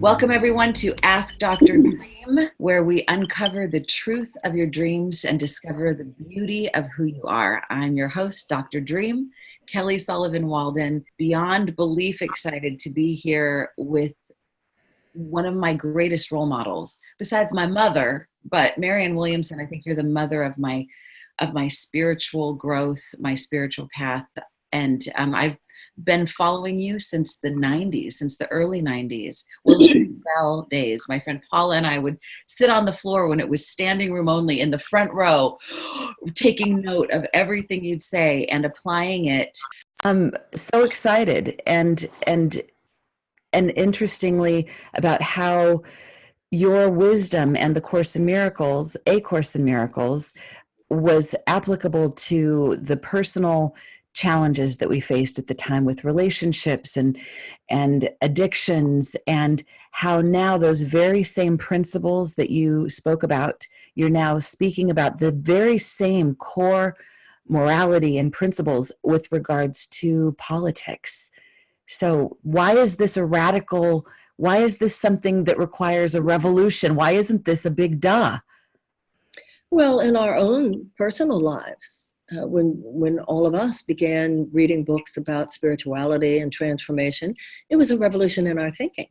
Welcome, everyone, to Ask Dr. Dream, where we uncover the truth of your dreams and discover the beauty of who you are. I'm your host, Dr. Dream, Kelly Sullivan Walden, beyond belief excited to be here with one of my greatest role models, besides my mother, but Marianne Williamson. I think you're the mother of my spiritual growth, my spiritual path. And I've been following you since the 90s, since the early 90s, Wilshire Bell days. My friend Paula and I would sit on the floor when it was standing room only in the front row, taking note of everything you'd say and applying it. I'm so excited and interestingly about how your wisdom and the Course in Miracles, A Course in Miracles, was applicable to the personal challenges that we faced at the time with relationships and addictions, and how now those very same principles that you spoke about, you're now speaking about the very same core morality and principles with regards to politics. So why is this why is this something that requires a revolution? Why isn't this a big duh? Well, in our own personal lives, when all of us began reading books about spirituality and transformation, it was a revolution in our thinking.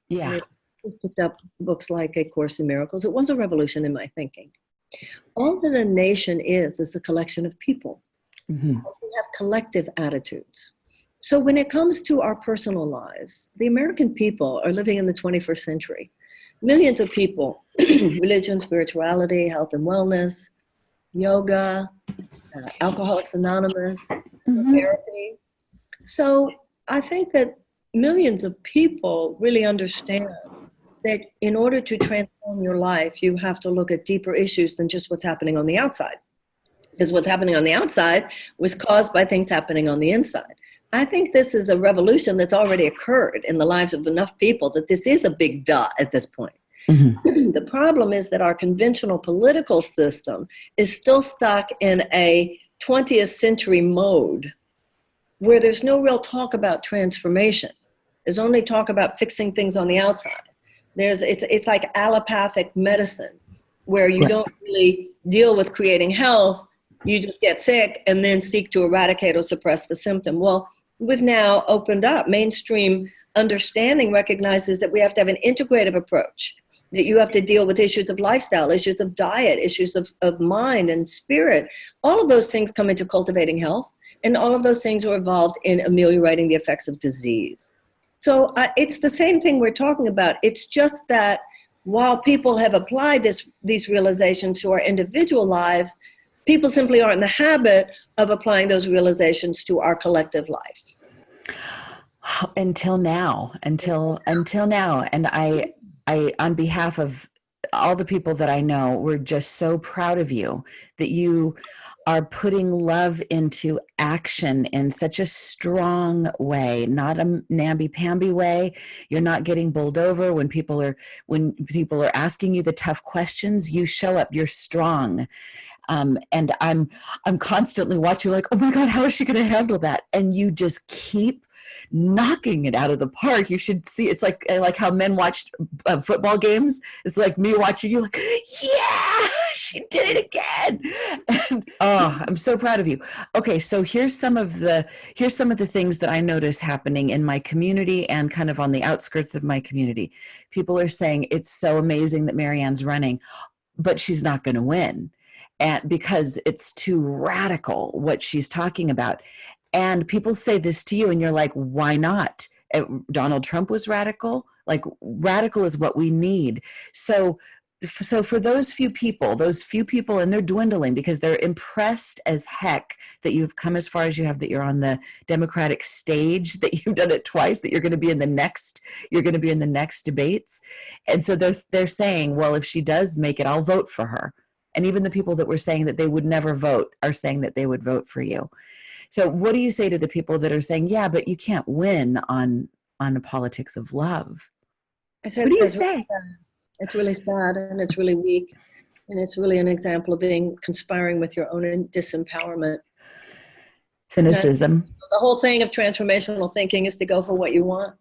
Yeah. We picked up books like A Course in Miracles. It was a revolution in my thinking. All that a nation is a collection of people. Mm-hmm. We have collective attitudes. So when it comes to our personal lives, the American people are living in the 21st century. Millions of people, religion, spirituality, health and wellness, yoga, Alcoholics Anonymous, therapy. So I think that millions of people really understand that in order to transform your life, you have to look at deeper issues than just what's happening on the outside. Because what's happening on the outside was caused by things happening on the inside. I think this is a revolution that's already occurred in the lives of enough people that this is a big duh at this point. Mm-hmm. The problem is that our conventional political system is still stuck in a 20th century mode where there's no real talk about transformation. There's only talk about fixing things on the outside. It's like allopathic medicine where you don't really deal with creating health. You just get sick and then seek to eradicate or suppress the symptom. Well, we've now opened up. Mainstream understanding recognizes that we have to have an integrative approach, that you have to deal with issues of lifestyle, issues of diet, issues of mind and spirit. All of those things come into cultivating health, and all of those things are involved in ameliorating the effects of disease. So it's the same thing we're talking about. It's just that while people have applied these realizations to our individual lives, people simply aren't in the habit of applying those realizations to our collective life. Until now. And I, on behalf of all the people that I know, we're just so proud of you that you are putting love into action in such a strong way, not a namby-pamby way. You're not getting bowled over when people are asking you the tough questions. You show up, you're strong. And I'm constantly watching like, oh my God, how is she going to handle that? And you just keep knocking it out of the park. You should see, it's like how men watched football games. It's like me watching you like, yeah, she did it again. And, oh, I'm so proud of you. Okay. So here's some of the things that I notice happening in my community and kind of on the outskirts of my community. People are saying it's so amazing that Marianne's running, but she's not going to win. And because it's too radical what she's talking about. And people say this to you and you're like, why not? Donald Trump was radical. Like, radical is what we need. So for those few people, and they're dwindling because they're impressed as heck that you've come as far as you have, that you're on the Democratic stage, that you've done it twice, that you're going to be in the next debates. And so they're saying, well, if she does make it, I'll vote for her. And even the people that were saying that they would never vote are saying that they would vote for you. So what do you say to the people that are saying, yeah, but you can't win on the politics of love? I said, what do you say? It's really sad and it's really weak. And it's really an example of conspiring with your own disempowerment. Cynicism. The whole thing of transformational thinking is to go for what you want.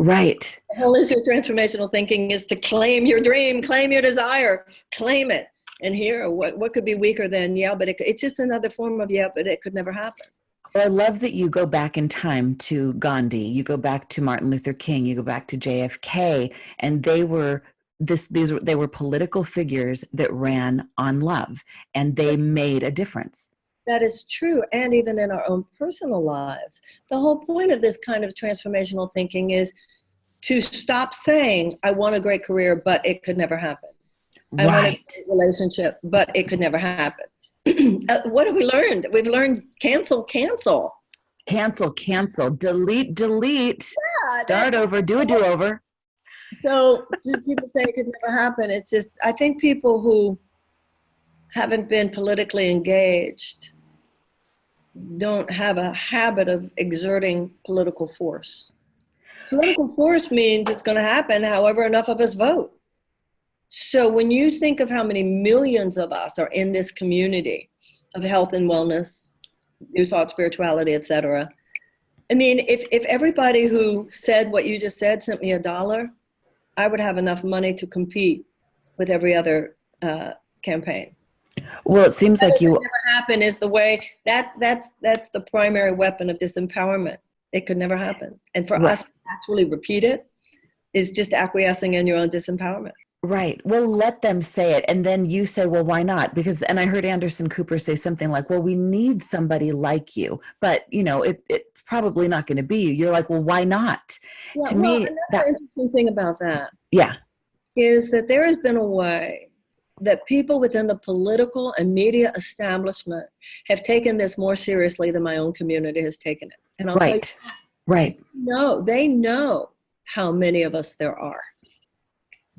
Right. The whole issue of transformational thinking is to claim your dream, claim your desire, claim it. And here, what could be weaker than, yeah, but it's just another form of, yeah, but it could never happen. Well, I love that you go back in time to Gandhi, you go back to Martin Luther King, you go back to JFK, and they were they were political figures that ran on love, and they made a difference. That is true. And even in our own personal lives, the whole point of this kind of transformational thinking is to stop saying, I want a great career, but it could never happen. I want a great relationship, but it could never happen. What have we learned? We've learned cancel, delete, yeah, start over, do a do-over. So people say it could never happen. It's just, I think people who haven't been politically engaged don't have a habit of exerting political force. Political force means it's going to happen however enough of us vote. So when you think of how many millions of us are in this community of health and wellness, new thought, spirituality, etc. I mean, if everybody who said what you just said sent me $1, I would have enough money to compete with every other campaign. Well, it seems like you never happen is the way that's the primary weapon of disempowerment. It could never happen. And for us to actually repeat it is just acquiescing in your own disempowerment. Right. Well, let them say it. And then you say, well, why not? Because, and I heard Anderson Cooper say something like, well, we need somebody like you, but it's probably not going to be you. You're like, well, why not? Yeah, to me, another interesting thing about that is that there has been a way that people within the political and media establishment have taken this more seriously than my own community has taken it. And I'll tell you, they know how many of us there are.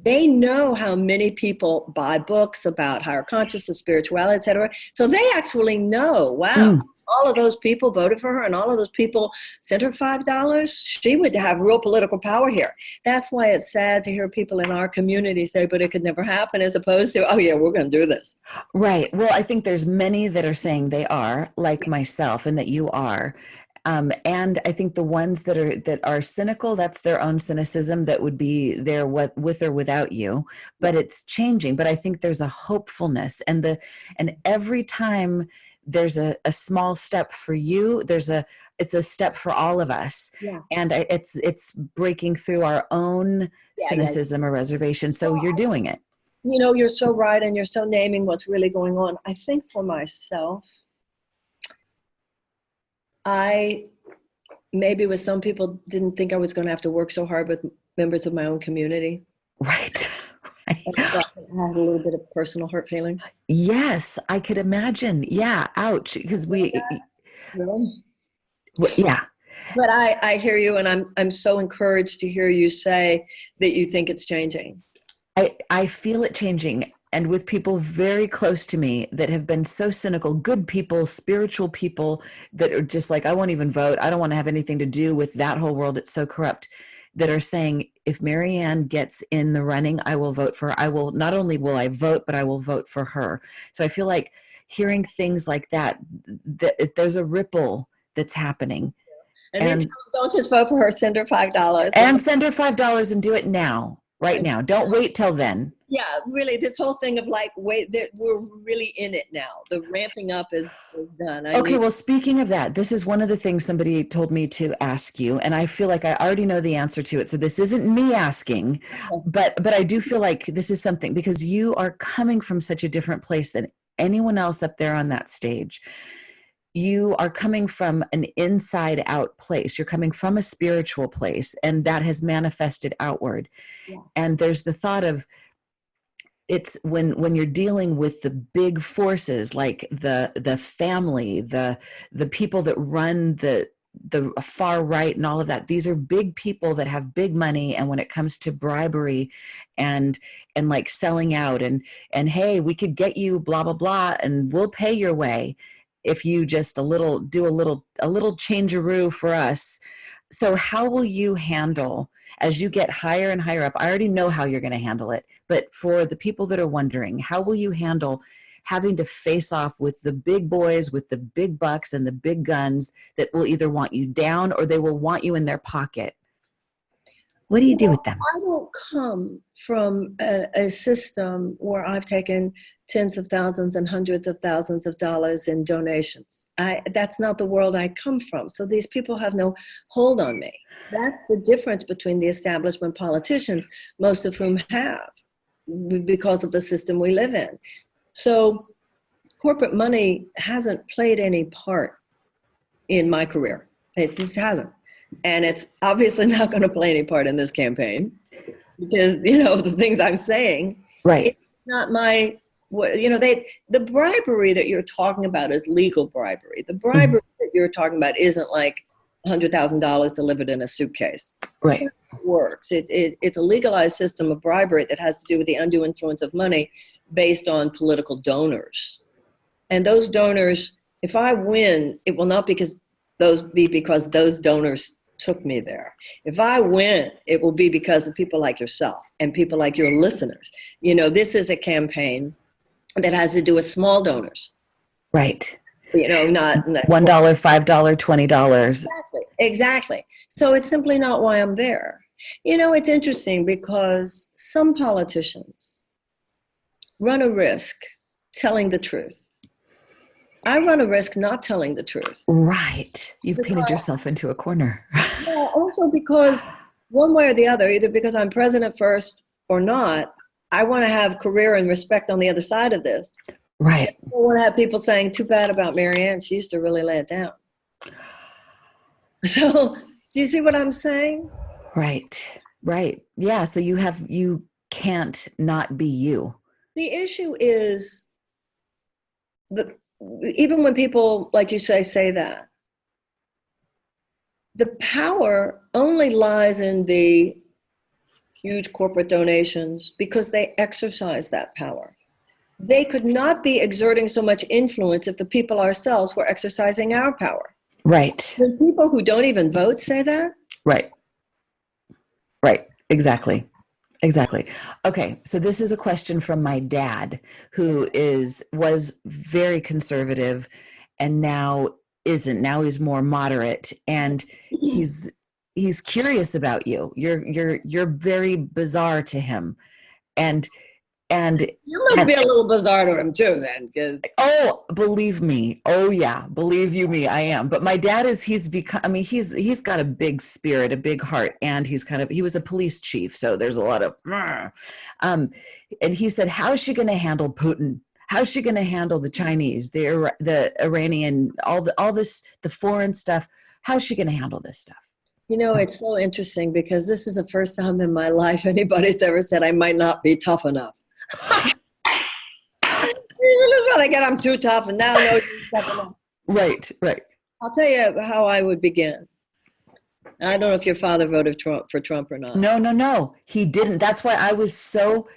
They know how many people buy books about higher consciousness, spirituality, etc. So they actually know, wow, all of those people voted for her and all of those people sent her $5. She would have real political power here. That's why it's sad to hear people in our community say, but it could never happen, as opposed to, oh yeah, we're going to do this. Right. Well, I think there's many that are saying they are, like myself, and that you are. And I think the ones that are cynical, that's their own cynicism that would be there with or without you, but it's changing. But I think there's a hopefulness, and every time there's a small step for you, it's a step for all of us. Yeah. And it's breaking through our own cynicism or reservation. So you're doing it. You're so right. And you're so naming what's really going on. I think for myself, maybe with some people didn't think I was going to have to work so hard with members of my own community. Right. And so I had a little bit of personal hurt feelings. Yes, I could imagine. Yeah. Ouch. Because yeah. But I hear you, and I'm so encouraged to hear you say that you think it's changing. I feel it changing, and with people very close to me that have been so cynical, good people, spiritual people that are just like, I won't even vote. I don't want to have anything to do with that whole world. It's so corrupt, that are saying, if Marianne gets in the running, I will vote for her. Not only will I vote, but I will vote for her. So I feel like hearing things like that there's a ripple that's happening. And don't just vote for her, send her $5. And send her $5 and do it now. Right now. Don't wait till then. Yeah, really, this whole thing of we're really in it now. The ramping up is done. Well, speaking of that, this is one of the things somebody told me to ask you, and I feel like I already know the answer to it. So this isn't me asking, but I do feel like this is something, because you are coming from such a different place than anyone else up there on that stage. You are coming from an inside out place. You're coming from a spiritual place, and that has manifested outward. Yeah. And there's the thought of, it's when you're dealing with the big forces, like the family, the people that run the far right and all of that. These are big people that have big money. And when it comes to bribery and like selling out and hey, we could get you blah, blah, blah, and we'll pay your way if you just do a little change-a-roo for us. So how will you handle, as you get higher and higher up? I already know how you're going to handle it, but for the people that are wondering, how will you handle having to face off with the big boys, with the big bucks and the big guns that will either want you down or they will want you in their pocket? What do you do with them? I don't come from a system where I've taken tens of thousands and hundreds of thousands of dollars in donations. That's not the world I come from. So these people have no hold on me. That's the difference between the establishment politicians, most of whom have, because of the system we live in. So corporate money hasn't played any part in my career. It just hasn't. And it's obviously not going to play any part in this campaign because, the things I'm saying, Right. It's not my, the bribery that you're talking about is legal bribery. The bribery that you're talking about isn't like $100,000 delivered in a suitcase. Right. It works. It's a legalized system of bribery that has to do with the undue influence of money based on political donors. And those donors, if I win, it will not because those donors took me there. If I win, it will be because of people like yourself and people like your listeners. This is a campaign that has to do with small donors. Right. Not $1, $5, $20. Exactly. So it's simply not why I'm there. It's interesting because some politicians run a risk telling the truth. I run a risk not telling the truth. Right. You've painted yourself into a corner. Yeah, also because one way or the other, either because I'm president first or not, I want to have career and respect on the other side of this. Right. I don't want to have people saying too bad about Marianne. She used to really lay it down. So do you see what I'm saying? Right. Right. Yeah. So you can't not be you. The issue is even when people, like you say that, the power only lies in the huge corporate donations because they exercise that power. They could not be exerting so much influence if the people ourselves were exercising our power. Right. When people who don't even vote say that. Right. Right. Exactly. Exactly. Okay. So this is a question from my dad, who was very conservative and now isn't. Now he's more moderate, and he's curious about you. You're very bizarre to him. And you must be a little bizarre to him too, then, because believe me, believe you me, I am. But my dad he's got a big spirit, a big heart, and he was a police chief, so there's a lot of and he said, how's she going to handle Putin? How's she going to handle the Chinese, the Iranian, all this, the foreign stuff? How's she going to handle this stuff? It's so interesting because this is the first time in my life anybody's ever said I might not be tough enough. I'm too tough, and now no, tough enough. Right. I'll tell you how I would begin. I don't know if your father voted for Trump or not. No, he didn't. That's why I was so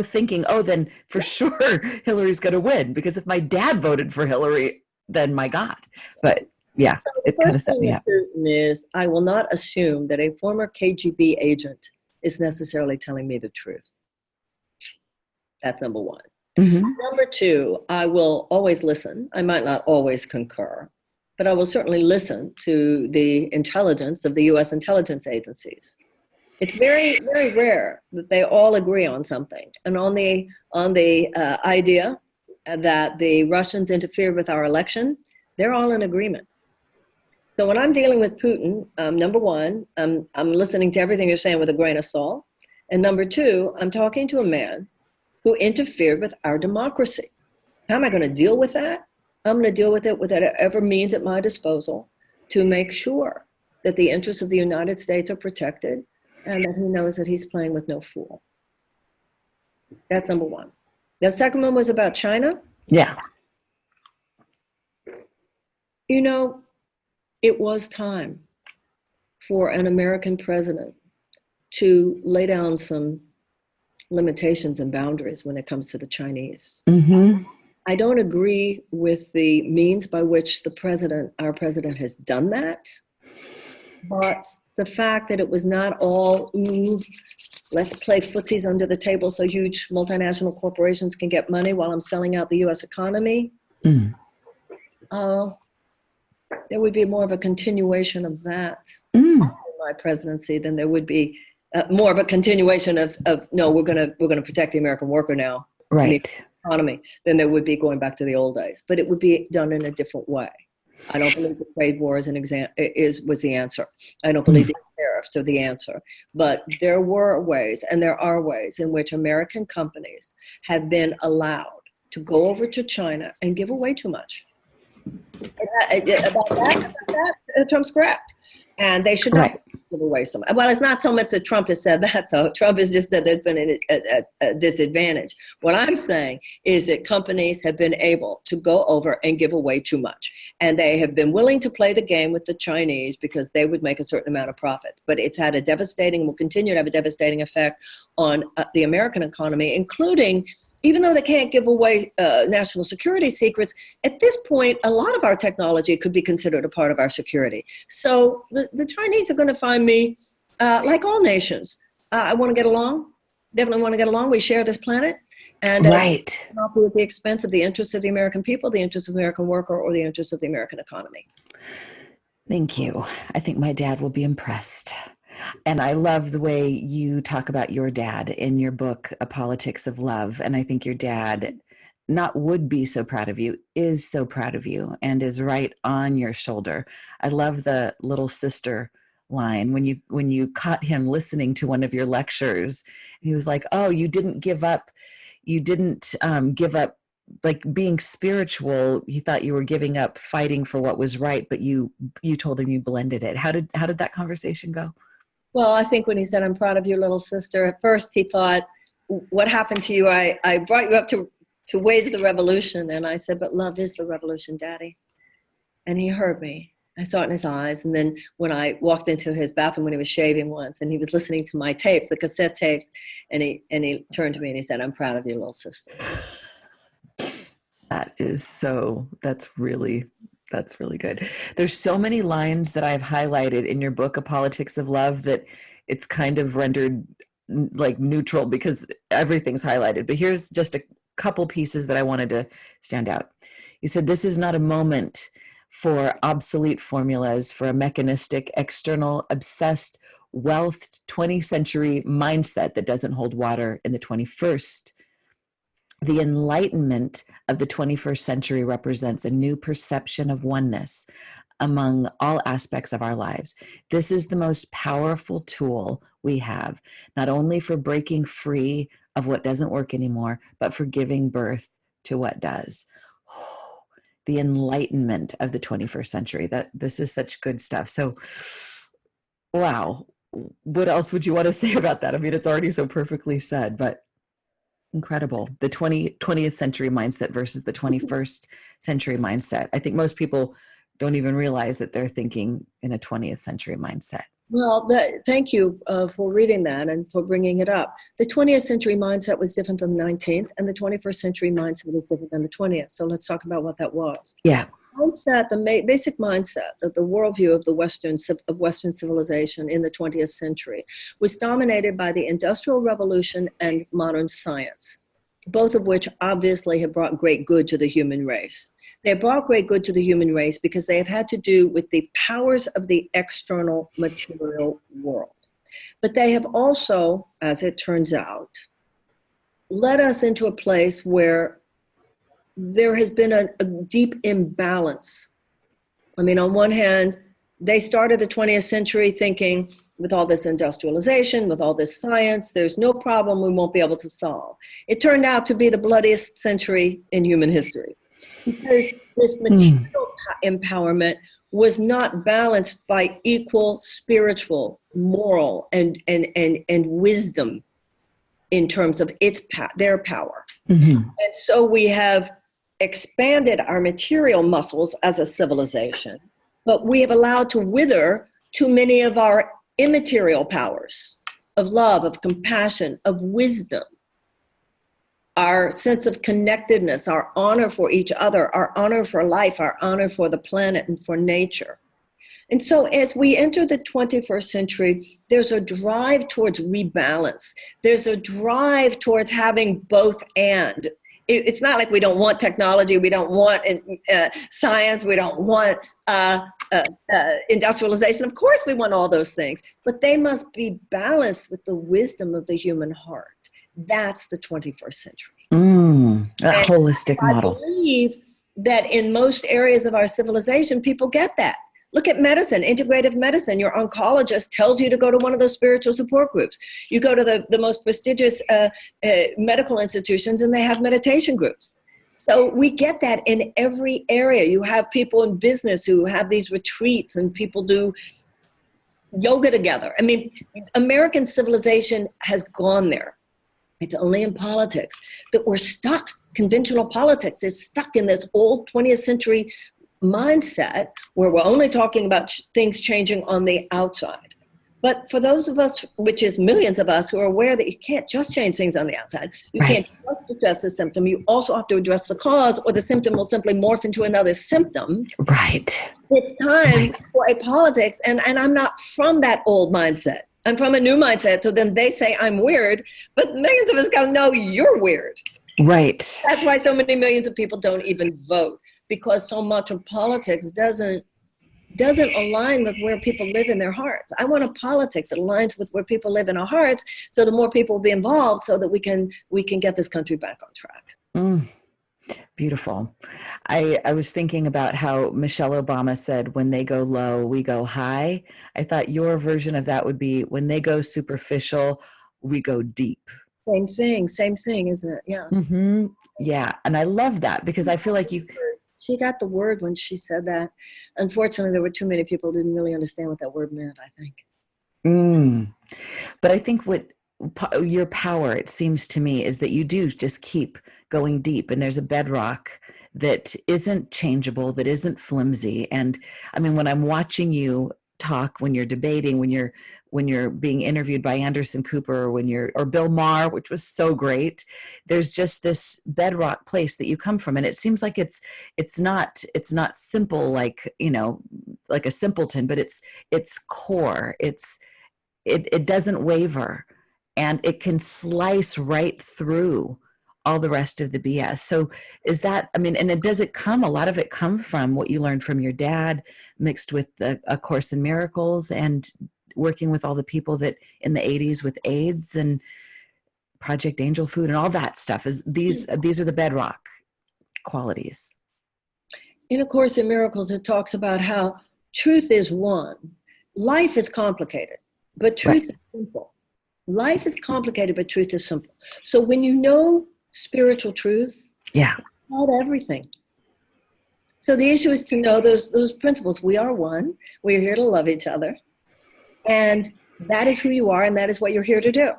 thinking, then for sure Hillary's going to win, because if my dad voted for Hillary, then my God. But yeah, it kind of set me up. Is I will not assume that a former KGB agent is necessarily telling me the truth. That's number one. Mm-hmm. Number two, I will always listen. I might not always concur, but I will certainly listen to the intelligence of the U.S. intelligence agencies. It's very, very rare that they all agree on something. And on the idea that the Russians interfered with our election, they're all in agreement. So when I'm dealing with Putin, number one, I'm listening to everything you're saying with a grain of salt. And number two, I'm talking to a man who interfered with our democracy. How am I going to deal with that? I'm going to deal with it with whatever means at my disposal to make sure that the interests of the United States are protected and that he knows that he's playing with no fool. That's number one. The second one was about China. Yeah. It was time for an American president to lay down some limitations and boundaries when it comes to the Chinese. Mm-hmm. I don't agree with the means by which our president has done that, but the fact that it was not all, let's play footsies under the table so huge multinational corporations can get money while I'm selling out the U.S. economy, there would be more of a continuation of that. my presidency, then there would be more of a continuation of no, we're gonna protect the American worker now, Right. the economy, than there would be going back to the old days. But it would be done in a different way. I don't believe the trade war was the answer. I don't believe these tariffs are the answer. But there were ways, and there are ways, in which American companies have been allowed to go over to China and give away too much. About that, Trump's correct. And they should not give away so much. Well, it's not so much that Trump has said that, though. Trump has just said there's been a disadvantage. What I'm saying is that companies have been able to go over and give away too much. And they have been willing to play the game with the Chinese because they would make a certain amount of profits. But it's had a devastating, will continue to have a devastating effect on the American economy, including, even though they can't give away national security secrets, at this point, a lot of our technology could be considered a part of our security. So the Chinese are going to find me, like all nations. I want to get along, definitely want to get along. We share this planet. And not at the expense of the interests of the American people, the interests of the American worker, or the interests of the American economy. Thank you. I think my dad will be impressed. And I love the way you talk about your dad in your book, A Politics of Love. And I think your dad not would be so proud of you, is so proud of you, and is right on your shoulder. I love the little sister line when you caught him listening to one of your lectures. He was like, "Oh, you didn't give up. You didn't give up like being spiritual. He thought you were giving up fighting for what was right, but you told him you blended it." How did that conversation go? Well, I think when he said, "I'm proud of your little sister," at first he thought, "What happened to you? I brought you up to wage the revolution." And I said, "But love is the revolution, Daddy." And he heard me. I saw it in his eyes. And then when I walked into his bathroom when he was shaving once, and he was listening to my tapes, the cassette tapes, and he turned to me and he said, "I'm proud of your little sister." That's really good. There's so many lines that I've highlighted in your book, A Politics of Love, that it's kind of rendered like neutral because everything's highlighted. But here's just a couple pieces that I wanted to stand out. You said, "This is not a moment for obsolete formulas, for a mechanistic, external, obsessed, wealth 20th century mindset that doesn't hold water in the 21st. The enlightenment of the 21st century represents a new perception of oneness among all aspects of our lives. This is the most powerful tool we have, not only for breaking free of what doesn't work anymore, but for giving birth to what does." The enlightenment of the 21st century. This is such good stuff. So, wow. What else would you want to say about that? I mean, it's already so perfectly said, but incredible. The 20th century mindset versus the 21st century mindset. I think most people don't even realize that they're thinking in a 20th century mindset. Well, thank you for reading that and for bringing it up. The 20th century mindset was different than the 19th, and the 21st century mindset was different than the 20th. So let's talk about what that was. Yeah. The basic mindset of the worldview of Western civilization in the 20th century was dominated by the Industrial Revolution and modern science, both of which obviously have brought great good to the human race. They brought great good to the human race because they have had to do with the powers of the external material world. But they have also, as it turns out, led us into a place where there has been a deep imbalance. I mean, on one hand, they started the 20th century thinking, with all this industrialization, with all this science, there's no problem we won't be able to solve. It turned out to be the bloodiest century in human history, because this material empowerment was not balanced by equal spiritual, moral, and wisdom in terms of their power. Mm-hmm. And so we have expanded our material muscles as a civilization, but we have allowed to wither too many of our immaterial powers of love, of compassion, of wisdom, our sense of connectedness, our honor for each other, our honor for life, our honor for the planet and for nature. And so as we enter the 21st century, there's a drive towards rebalance. There's a drive towards having both and. it's not like we don't want technology, we don't want science, we don't want industrialization. Of course we want all those things, but they must be balanced with the wisdom of the human heart. That's the 21st century. A holistic model. I believe that in most areas of our civilization, people get that. Look at medicine, integrative medicine. Your oncologist tells you to go to one of those spiritual support groups. You go to the most prestigious medical institutions and they have meditation groups. So we get that in every area. You have people in business who have these retreats and people do yoga together. I mean, American civilization has gone there. It's only in politics that we're stuck. Conventional politics is stuck in this old 20th century mindset where we're only talking about things changing on the outside. But for those of us, which is millions of us, who are aware that you can't just change things on the outside, you can't just address the symptom, you also have to address the cause, or the symptom will simply morph into another symptom. Right. It's time for a politics, and I'm not from that old mindset. I'm from a new mindset, so then they say I'm weird, but millions of us go, no, you're weird. Right. That's why so many millions of people don't even vote, because so much of politics doesn't align with where people live in their hearts. I want a politics that aligns with where people live in our hearts, so the more people will be involved so that we can get this country back on track. Beautiful. I was thinking about how Michelle Obama said, when they go low, we go high. I thought your version of that would be, when they go superficial, we go deep. Same thing, isn't it? Yeah. Mm-hmm. Yeah. And I love that, because I feel like she got the word when she said that. Unfortunately, there were too many people who didn't really understand what that word meant, I think. But I think what your power, it seems to me, is that you do just keep going deep, and there's a bedrock that isn't changeable, that isn't flimsy. And I mean, when I'm watching you talk, when you're debating, when you're being interviewed by Anderson Cooper, or Bill Maher, which was so great, there's just this bedrock place that you come from. And it seems like it's not simple, like, like a simpleton, but it's core. It doesn't waver, and it can slice right through all the rest of the BS. So is that, I mean, and a lot of it come from what you learned from your dad, mixed with A Course in Miracles, and working with all the people that in the 80s with AIDS and Project Angel Food and all that stuff. These are the bedrock qualities. In A Course in Miracles, it talks about how truth is one. Life is complicated, but truth is simple. Life is complicated, but truth is simple. So when you know spiritual truth, it's not everything. So the issue is to know those principles. We are one. We're here to love each other. And that is who you are, and that is what you're here to do.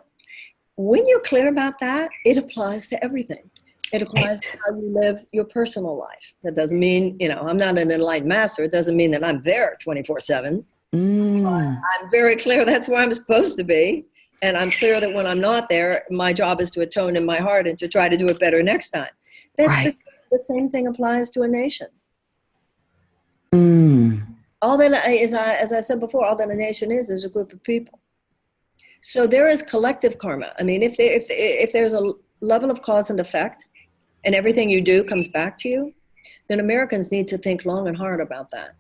When you're clear about that, it applies to everything. It applies to how you live your personal life. That doesn't mean, I'm not an enlightened master. It doesn't mean that I'm there 24/7. I'm very clear that's where I'm supposed to be. And I'm clear that when I'm not there, my job is to atone in my heart and to try to do it better next time. The same thing applies to a nation. All that, as I said before, all that a nation is a group of people. So there is collective karma. I mean, if there's a level of cause and effect, and everything you do comes back to you, then Americans need to think long and hard about that.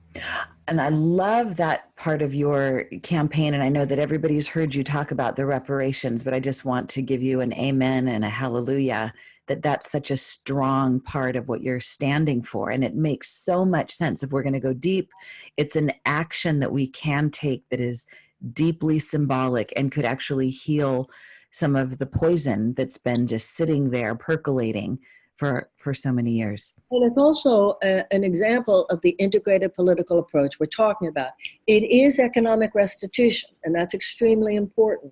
And I love that part of your campaign. And I know that everybody's heard you talk about the reparations, but I just want to give you an amen and a hallelujah that that's such a strong part of what you're standing for. And it makes so much sense. If we're going to go deep, it's an action that we can take that is deeply symbolic and could actually heal some of the poison that's been just sitting there percolating for so many years. And it's also an example of the integrated political approach we're talking about. It is economic restitution, and that's extremely important.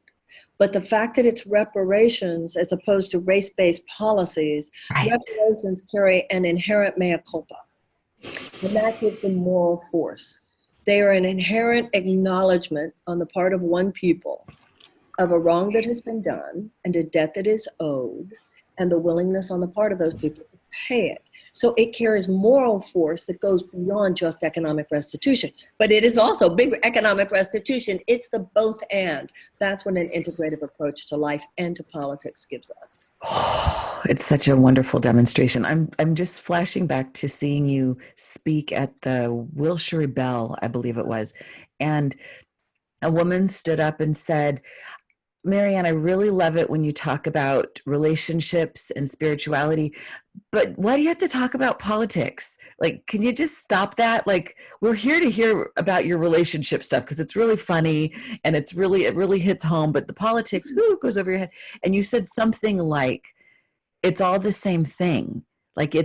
But the fact that it's reparations as opposed to race-based policies, reparations carry an inherent mea culpa. And that gives them moral force. They are an inherent acknowledgement on the part of one people of a wrong that has been done and a debt that is owed, and the willingness on the part of those people to pay it. So it carries moral force that goes beyond just economic restitution. But it is also big economic restitution. It's the both and. That's what an integrative approach to life and to politics gives us. Oh, it's such a wonderful demonstration. I'm just flashing back to seeing you speak at the Wilshire Bell, I believe it was. And a woman stood up and said, Marianne, I really love it when you talk about relationships and spirituality, but why do you have to talk about politics? Like, can you just stop that? Like, we're here to hear about your relationship stuff because it's really funny and it really hits home, but the politics, goes over your head. And you said something like, it's all the same thing. Like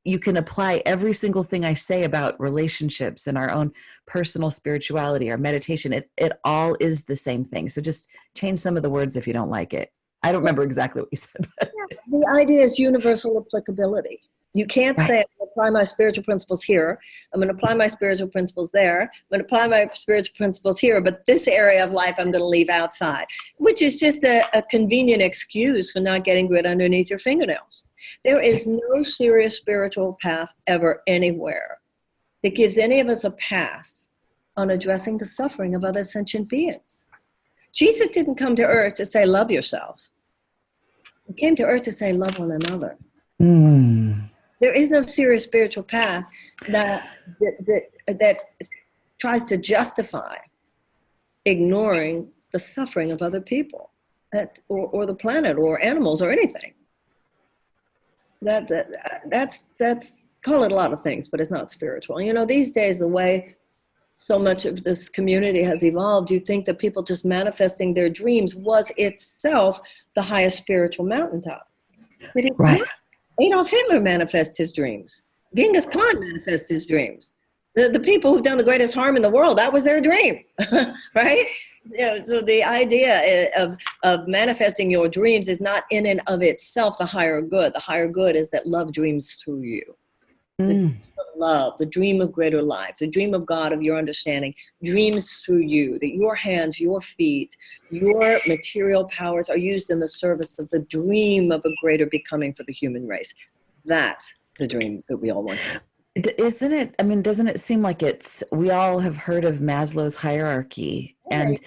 you can apply every single thing I say about relationships and our own personal spirituality, our meditation. It all is the same thing. So just change some of the words if you don't like it. I don't remember exactly what you said. But. Yeah, the idea is universal applicability. You can't say, I'm going to apply my spiritual principles here. I'm going to apply my spiritual principles there. I'm going to apply my spiritual principles here. But this area of life, I'm going to leave outside, which is just a convenient excuse for not getting grit underneath your fingernails. There is no serious spiritual path ever anywhere that gives any of us a pass on addressing the suffering of other sentient beings. Jesus didn't come to earth to say, love yourself. He came to earth to say, love one another. There is no serious spiritual path that tries to justify ignoring the suffering of other people or the planet or animals or anything. That's call it a lot of things, but it's not spiritual. You know, these days, the way so much of this community has evolved, you'd think that people just manifesting their dreams was itself the highest spiritual mountaintop. But it's not. Adolf Hitler manifests his dreams. Genghis Khan manifests his dreams. The people who've done the greatest harm in the world, that was their dream, right? Yeah, so the idea of manifesting your dreams is not in and of itself the higher good. The higher good is that love dreams through you. The dream of love, the dream of greater life, the dream of God, of your understanding, dreams through you, that your hands, your feet, your material powers are used in the service of the dream of a greater becoming for the human race. That's the dream that we all want to. Isn't it? I mean, doesn't it seem like we all have heard of Maslow's hierarchy, and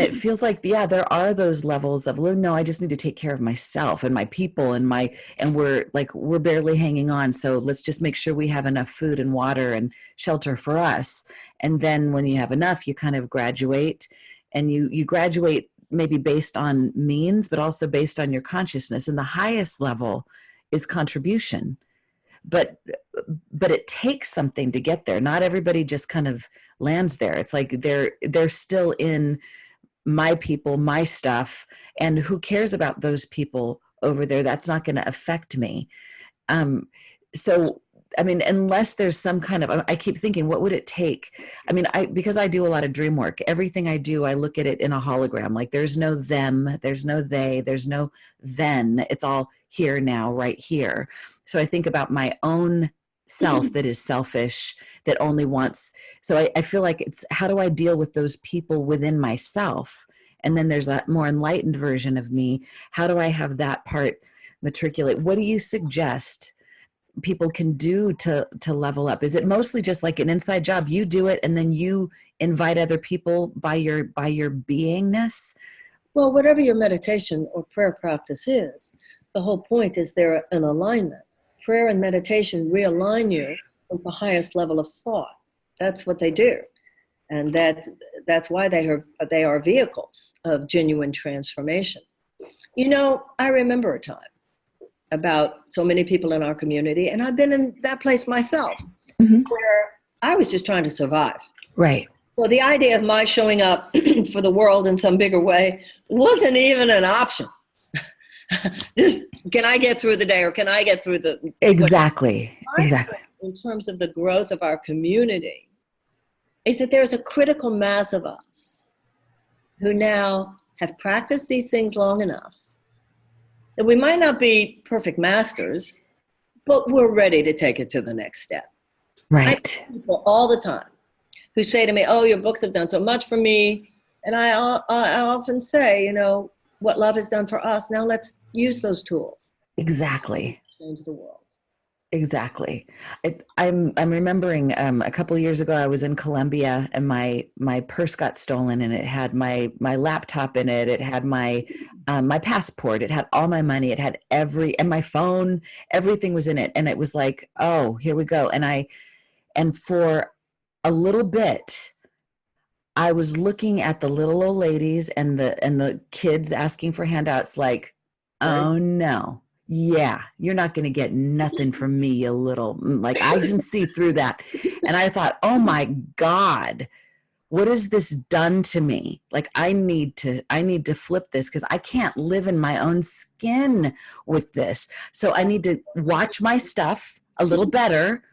it feels like, yeah, there are those levels of, well, no, I just need to take care of myself and my people and we're barely hanging on. So let's just make sure we have enough food and water and shelter for us. And then when you have enough, you kind of graduate, and you graduate maybe based on means, but also based on your consciousness. And the highest level is contribution. But it takes something to get there. Not everybody just kind of lands there. It's like they're still in my people, my stuff, and who cares about those people over there? That's not going to affect me. So, I mean, unless there's some kind of, I keep thinking, what would it take? I mean, because I do a lot of dream work, everything I do, I look at it in a hologram. Like there's no them, there's no they, there's no then. It's all here now, right here. So I think about my own self that is selfish, that only wants. So I feel like it's, how do I deal with those people within myself? And then there's that more enlightened version of me. How do I have that part matriculate? What do you suggest people can do to level up? Is it mostly just like an inside job? You do it and then you invite other people by your beingness? Well, whatever your meditation or prayer practice is, the whole point is they're an alignment. Prayer and meditation realign you with the highest level of thought. That's what they do. And that's why they are vehicles of genuine transformation. You know, I remember a time about so many people in our community, and I've been in that place myself, where I was just trying to survive. Right. So the idea of my showing up for the world in some bigger way wasn't even an option. Just, can I get through the day, or can I get through the... Exactly. In terms of the growth of our community, is that there's a critical mass of us who now have practiced these things long enough that we might not be perfect masters, but we're ready to take it to the next step. Right. I meet people all the time who say to me, oh, your books have done so much for me. And I often say, you know, what love has done for us, now let's use those tools. Exactly. Change the world. Exactly. I'm remembering a couple of years ago I was in Colombia and my purse got stolen and it had my laptop in it. It had my passport. It had all my money. It had and my phone. Everything was in it. And it was like, oh, here we go. And for a little bit, I was looking at the little old ladies and the kids asking for handouts like, Right? oh no. Yeah, you're not going to get nothing from me, you little, like I didn't see through that. And I thought, oh my God, what has this done to me? Like I need to flip this because I can't live in my own skin with this. So I need to watch my stuff a little better,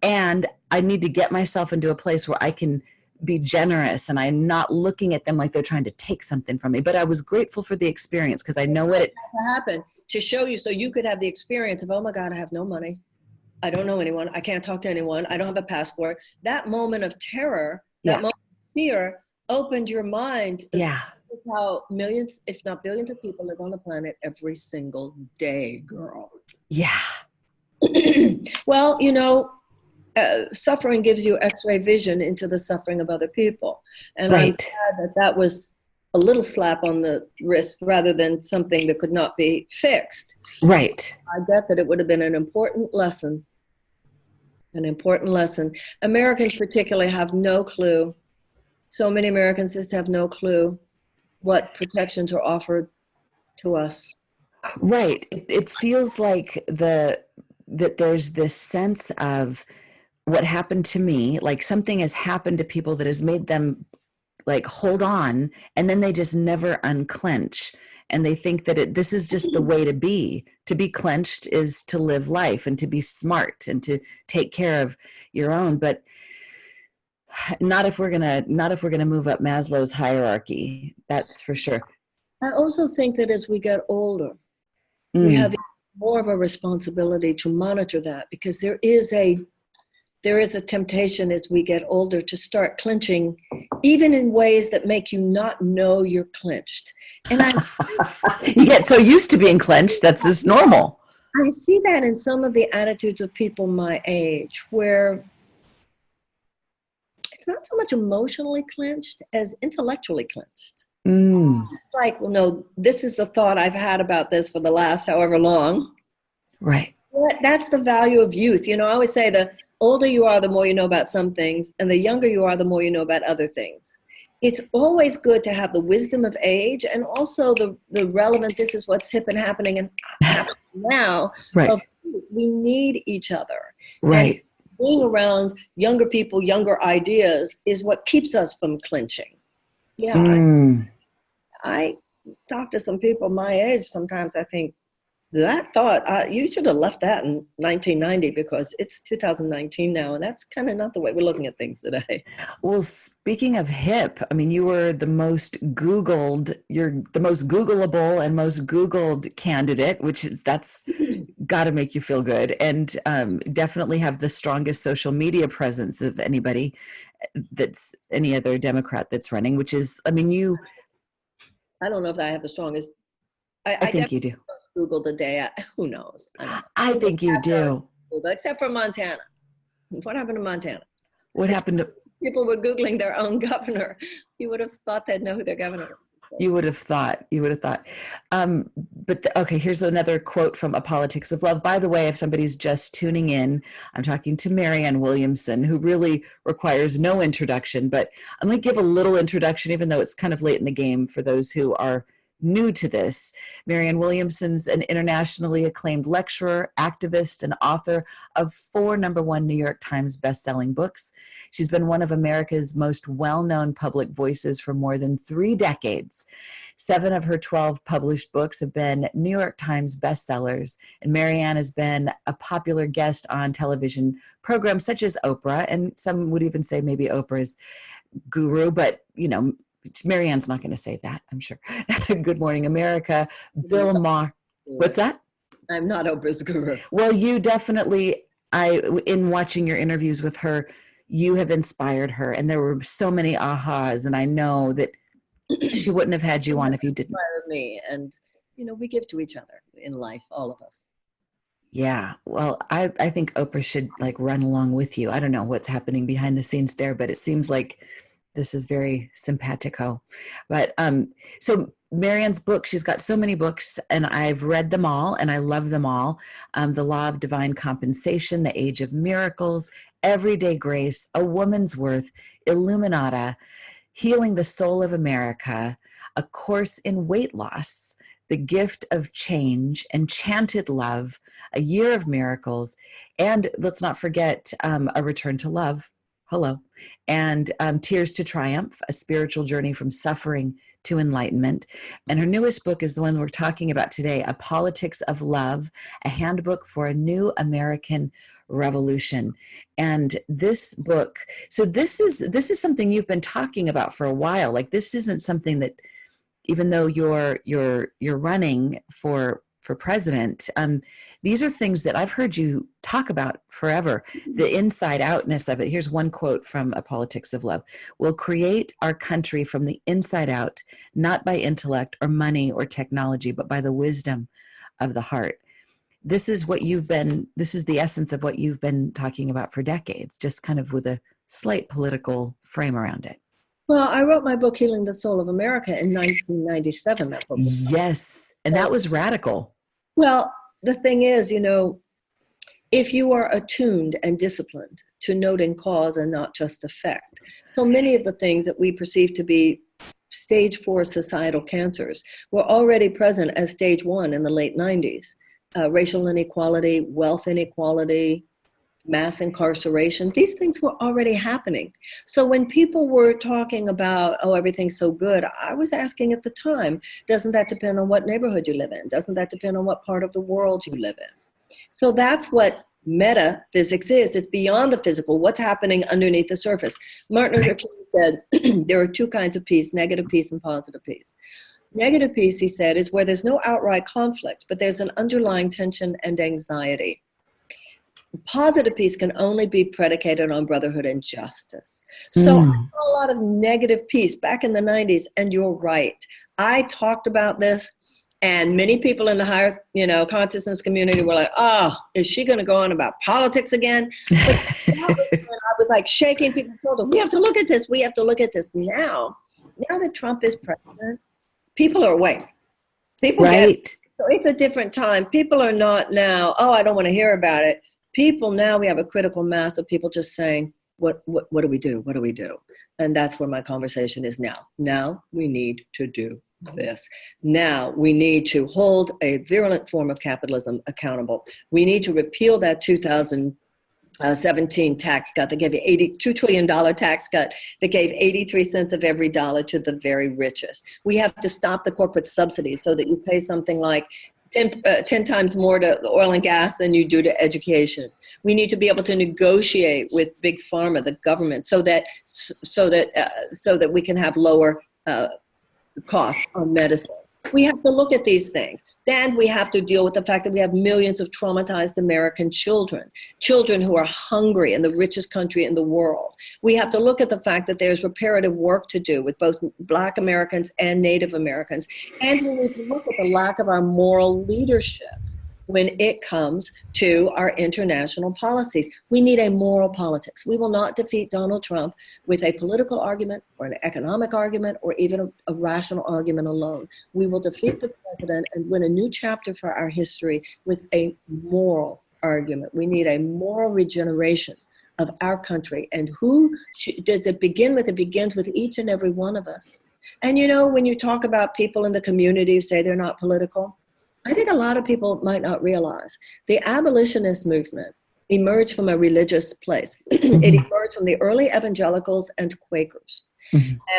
and I need to get myself into a place where I can be generous and I'm not looking at them like they're trying to take something from me. But I was grateful for the experience because I know what it Happened to show you so you could have the experience of, oh my God, I have no money. I don't know anyone. I can't talk to anyone. I don't have a passport. That moment of terror, that yeah moment of fear opened your mind. yeah This is how millions, if not billions of people live on the planet every single day, girl. yeah Well, suffering gives you x-ray vision into the suffering of other people. And I'm right glad that was a little slap on the wrist rather than something that could not be fixed. right I bet that it would have been an important lesson. An important lesson. Americans particularly have no clue. So many Americans just have no clue what protections are offered to us. right. It feels like that there's this sense of what happened to me, like something has happened to people that has made them like hold on, and then they just never unclench, and they think that this is just the way to be clenched is to live life and to be smart and to take care of your own. But not if we're gonna move up Maslow's hierarchy, that's for sure. I also think that as we get older, we have Mm, more of a responsibility to monitor that, because there is a temptation as we get older to start clenching, even in ways that make you not know you're clenched. And you get so used to being clenched, that's just normal. I see that in some of the attitudes of people my age, where it's not so much emotionally clenched as intellectually clenched. Mm, It's like, well, no, this is the thought I've had about this for the last however long. right. That's the value of youth. I always say the older you are, the more you know about some things, and the younger you are, the more you know about other things. It's always good to have the wisdom of age and also the relevant, this is what's hip and happening and happening now. Right. Of we need each other. And Right. being around younger people, younger ideas is what keeps us from clinching. Yeah, Mm. I talk to some people my age. Sometimes I think that thought, you should have left that in 1990 because it's 2019 now. And that's kind of not the way we're looking at things today. Well, speaking of hip, I mean, you're the most Googleable and most Googled candidate, that's got to make you feel good, and definitely have the strongest social media presence of anybody that's any other Democrat that's running, which is, I mean, I don't know if I have the strongest. I I think you definitely do. Googled the day. Who knows? I don't know. I People think you do. Google, except for Montana. What happened to Montana? What If happened to people were Googling their own governor, you would have thought they'd know who their governor was. You would have thought. Okay, here's another quote from A Politics of Love. By the way, if somebody's just tuning in, I'm talking to Marianne Williamson, who really requires no introduction, but I'm going to give a little introduction, even though it's kind of late in the game for those who are new to this. Marianne Williamson's an internationally acclaimed lecturer, activist, and author of 4 #1 New York Times bestselling books. She's been one of America's most well-known public voices for more than 3 decades. 7 of her 12 published books have been New York Times bestsellers, and Marianne has been a popular guest on television programs such as Oprah, and some would even say maybe Oprah's guru, but Marianne's not going to say that, I'm sure. Good Morning America, Bill Maher. What's that? I'm not Oprah's guru. Well, you definitely, in watching your interviews with her, you have inspired her, and there were so many ahas, and I know that she wouldn't have had you on if you didn't. Inspired me, and we give to each other in life, all of us. Yeah. Well, I think Oprah should like run along with you. I don't know what's happening behind the scenes there, but it seems like this is very simpatico. But so Marianne's book, she's got so many books and I've read them all and I love them all. The Law of Divine Compensation, The Age of Miracles, Everyday Grace, A Woman's Worth, Illuminata, Healing the Soul of America, A Course in Weight Loss, The Gift of Change, Enchanted Love, A Year of Miracles, and let's not forget A Return to Love. Hello. And Tears to Triumph, A Spiritual Journey from Suffering to Enlightenment. And her newest book is the one we're talking about today, A Politics of Love, A Handbook for a New American Revolution. And this book, so this is something you've been talking about for a while. Like this isn't something that, even though you're running for president, these are things that I've heard you talk about forever. The inside outness of it. Here's one quote from A Politics of Love: "We'll create our country from the inside out, not by intellect or money or technology, but by the wisdom of the heart." This is the essence of what you've been talking about for decades, just kind of with a slight political frame around it. Well, I wrote my book, Healing the Soul of America, in 1997. That book. Yes. And that was radical. Well, the thing is, if you are attuned and disciplined to noting cause and not just effect, so many of the things that we perceive to be stage 4 societal cancers were already present as stage 1 in the late 90s. Racial inequality, wealth inequality, mass incarceration, these things were already happening. So when people were talking about, oh, everything's so good, I was asking at the time, doesn't that depend on what neighborhood you live in? Doesn't that depend on what part of the world you live in? So that's what metaphysics is. It's beyond the physical, what's happening underneath the surface. Martin Luther King said there are two kinds of peace, negative peace and positive peace. Negative peace, he said, is where there's no outright conflict, but there's an underlying tension and anxiety. Positive peace can only be predicated on brotherhood and justice. So I saw a lot of negative peace back in the 90s, and you're right. I talked about this, and many people in the higher, consciousness community were like, oh, is she going to go on about politics again? But I was like shaking people's shoulders. We have to look at this. We have to look at this now. Now that Trump is president, people are awake. People get it. So it's a different time. People are not now, oh, I don't want to hear about it. People now, we have a critical mass of people just saying, what do we do? What do we do? And that's where my conversation is now. Now we need to do this. Now we need to hold a virulent form of capitalism accountable. We need to repeal that 2017 tax cut that gave you $82 trillion tax cut that gave 83 cents of every dollar to the very richest. We have to stop the corporate subsidies so that you pay something like 10 times more to the oil and gas than you do to education. We need to be able to negotiate with big pharma, the government, so that we can have lower costs on medicine. We have to look at these things. Then we have to deal with the fact that we have millions of traumatized American children who are hungry in the richest country in the world. We have to look at the fact that there's reparative work to do with both Black Americans and Native Americans. And we need to look at the lack of our moral leadership when it comes to our international policies. We need a moral politics. We will not defeat Donald Trump with a political argument or an economic argument or even a rational argument alone. We will defeat the president and win a new chapter for our history with a moral argument. We need a moral regeneration of our country. And who does it begin with? It begins with each and every one of us. And when you talk about people in the community who say they're not political, I think a lot of people might not realize the abolitionist movement emerged from a religious place. It emerged from the early evangelicals and Quakers.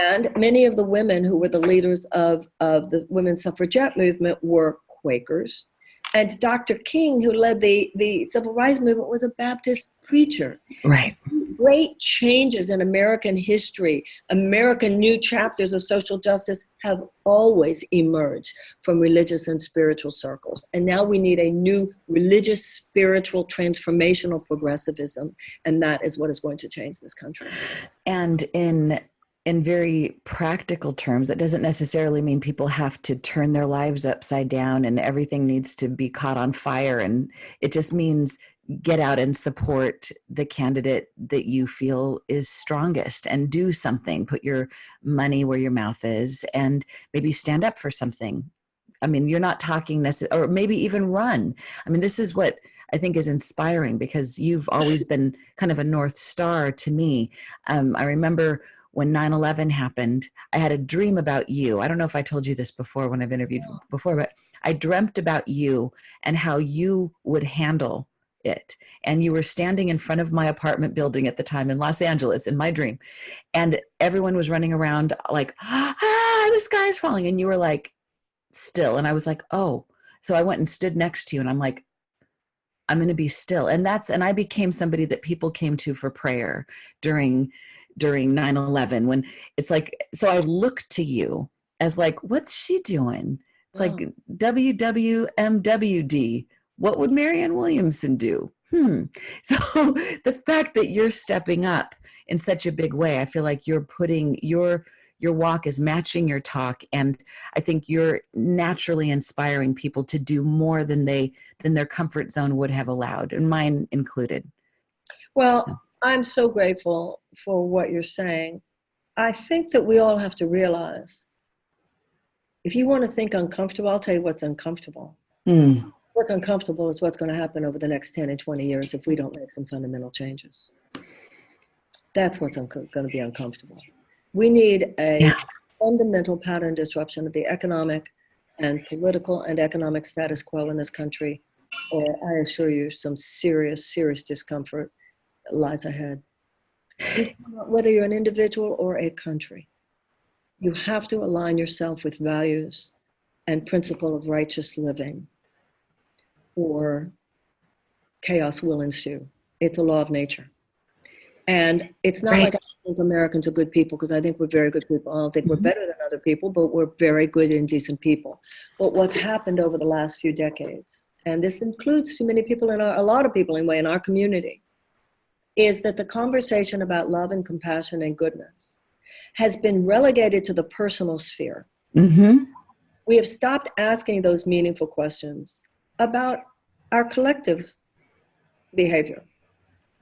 And many of the women who were the leaders of the women's suffragette movement were Quakers. And Dr. King, who led the civil rights movement, was a Baptist preacher. Right. Great changes in American history, American new chapters of social justice have always emerged from religious and spiritual circles. And now we need a new religious, spiritual, transformational progressivism. And that is what is going to change this country. And in in very practical terms, that doesn't necessarily mean people have to turn their lives upside down and everything needs to be caught on fire. And it just means get out and support the candidate that you feel is strongest and do something, put your money where your mouth is, and maybe stand up for something. I mean, you're not talking necessarily, or maybe even run. I mean, this is what I think is inspiring, because you've always been kind of a North Star to me. I remember when 9/11 happened, I had a dream about you. I don't know if I told you this before when I've interviewed before, but I dreamt about you and how you would handle it. And you were standing in front of my apartment building at the time in Los Angeles in my dream. And everyone was running around like, the sky is falling. And you were like, still. And I was like, oh. So I went and stood next to you and I'm like, I'm going to be still. And I became somebody that people came to for prayer during 9/11, when it's like, so I look to you as like, what's she doing? It's like WWMWD. What would Marianne Williamson do? So the fact that you're stepping up in such a big way, I feel like you're putting your walk is matching your talk. And I think you're naturally inspiring people to do more than their comfort zone would have allowed, and mine included. Well, I'm so grateful for what you're saying. I think that we all have to realize, if you want to think uncomfortable, I'll tell you what's uncomfortable. What's uncomfortable is what's going to happen over the next 10 and 20 years if we don't make some fundamental changes. That's what's going to be uncomfortable. We need a fundamental pattern disruption of the economic and political and economic status quo in this country, or I assure you some serious, serious discomfort lies ahead. Whether you're an individual or a country, you have to align yourself with values and principle of righteous living, or chaos will ensue. It's a law of nature. And it's not like I think Americans are good people, because I think we're very good people. I don't think we're better than other people, but we're very good and decent people. But what's happened over the last few decades, and this includes too many people a lot of people anyway in our community, is that the conversation about love and compassion and goodness has been relegated to the personal sphere. We have stopped asking those meaningful questions about our collective behavior.